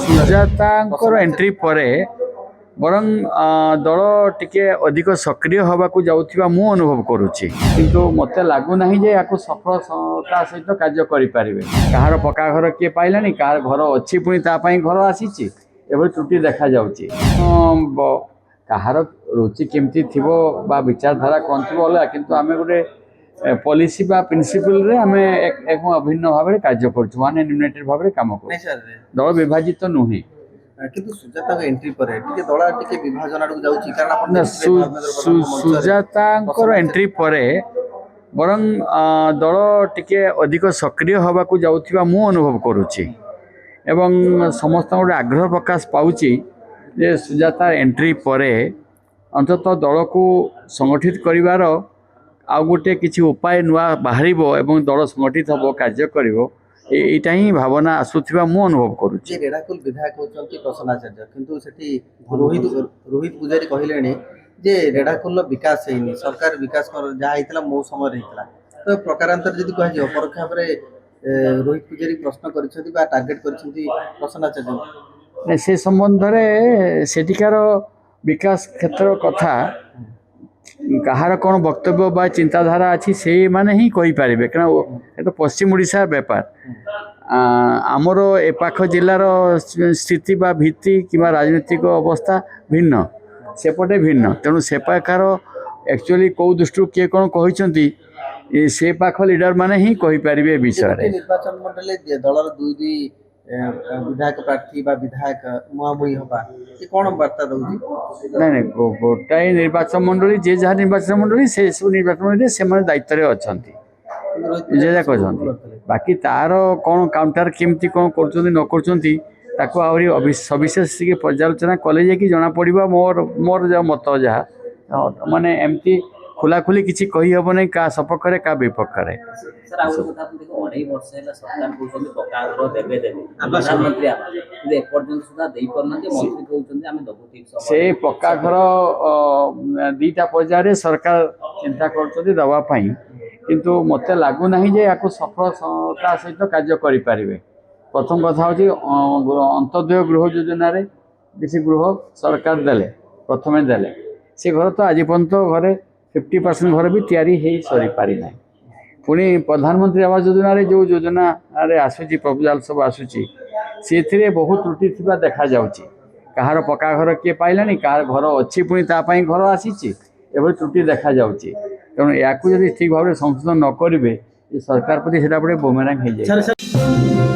सुजातांकर entry परे बरं दल टिके अधिक सक्रिय हवा को जाउथिबा मु अनुभव करुछि किंतु मते लागु नाही जे याको सफलता सहित कार्य करि पारिबे। कहार पक्का घर किए पाइलानी कहार घर अछि पुनी ता पई घर आसीछि एभली त्रुटि देखा जाउछि। कहार रुचि केमती थिबो बा विचारधारा कोन थिबो होला किंतु आमे गोटे पॉलिसी बा प्रिंसिपल रे आमे एक अभिन्न भाव में कार्य करछु माने यूनाइटेड भाव में काम करछु दल विभाजित तो नुहे किंतु सुजाता एंट्री परे टिके दल टिके विभाजन आडू जाउछि कारण आपण सुजातांकर एंट्री परे बरं दल टिके अधिक सक्रिय हवा को जाउथिबा मु अनुभव करुछि एवं समस्त गोटे आग्रह प्रकाश पाउछि जे सुजाता एंट्री परे अंततः दल को संगठित करिवार आ गोटे किसी उपाय नुआ बाहर एवं दल संगठित हम कार्य करा ही भावना आसुवा मु अनुभव करुच्ची। रेढ़ाखोल विधायक होती प्रसन्नाचार्य किंतु सेठी रोहित पुजारी कहले जे रेढ़ाखोल विकास है सरकार विकास जहाँ मो समय तो प्रकारांतर जब कह परोक्ष भाव में रोहित पुजारी प्रश्न कर टार्गेट कर प्रसन्नाचार्य से संबंध में सेठिकार विकास क्षेत्र कथा कहार कौन वक्तव्य बा चिंताधारा अच्छी से माने ही कही पारे कारण तो पश्चिम ओडिशा व्यापार आमर एपाख जिलार स्थिति बा भित्ति कि राजनीतिक अवस्था भिन्न सेपटे भिन्न तेणु सेपाखार एक्चुअली कौ दृष्टि किए कौन कहते से पाख लीडर माने ही कही पारे विषय निर्वाचन मंडल दलर दुई विधायक प्रार्थी बा विधायक मुहामुही हवा ये कौन वार्ता दउछि नहीं गोटाए निर्वाचन मंडली जे जहाँ निर्वाचन मंडली से सब निर्वाचन मंडली से दायित्व अच्छी जे जा कहते बाकी तार कौन काउंटर केमती कौन कर न कर सविशेष पर्यालोचना कले कि जना पड़ा मोर जो मत जहाँ माने एमती खोलाखोली किसी कही हम नहीं क्या सपक्ष क्या विपक्ष से पक्का घर दीटा पर्यायर सरकार चिंता कर दवापाई किंतु मत लगुना जे या सफलता सहित कार्य करें। प्रथम कथा हूँ अंत्योदय गृह योजना किसी गृह सरकार देले प्रथम देले से घर तो आज पर्यंत घरे 50% घर भी तैयारी हो सरी पारि ना पुणी प्रधानमंत्री आवास योजना रे जो योजना रे आसूची प्रपोजाल सब आसूची से बहुत त्रुटि थिबा देखा जाउची। कहार पक्का घर किए पाइलानी कहार घर अच्छी पुणी ता पई घर आसीची एभली त्रुटि देखा जाउची तेणु या ठीक भाव में संशोधन न करेंगे सरकार प्रति से बुमेरांग हो जाए।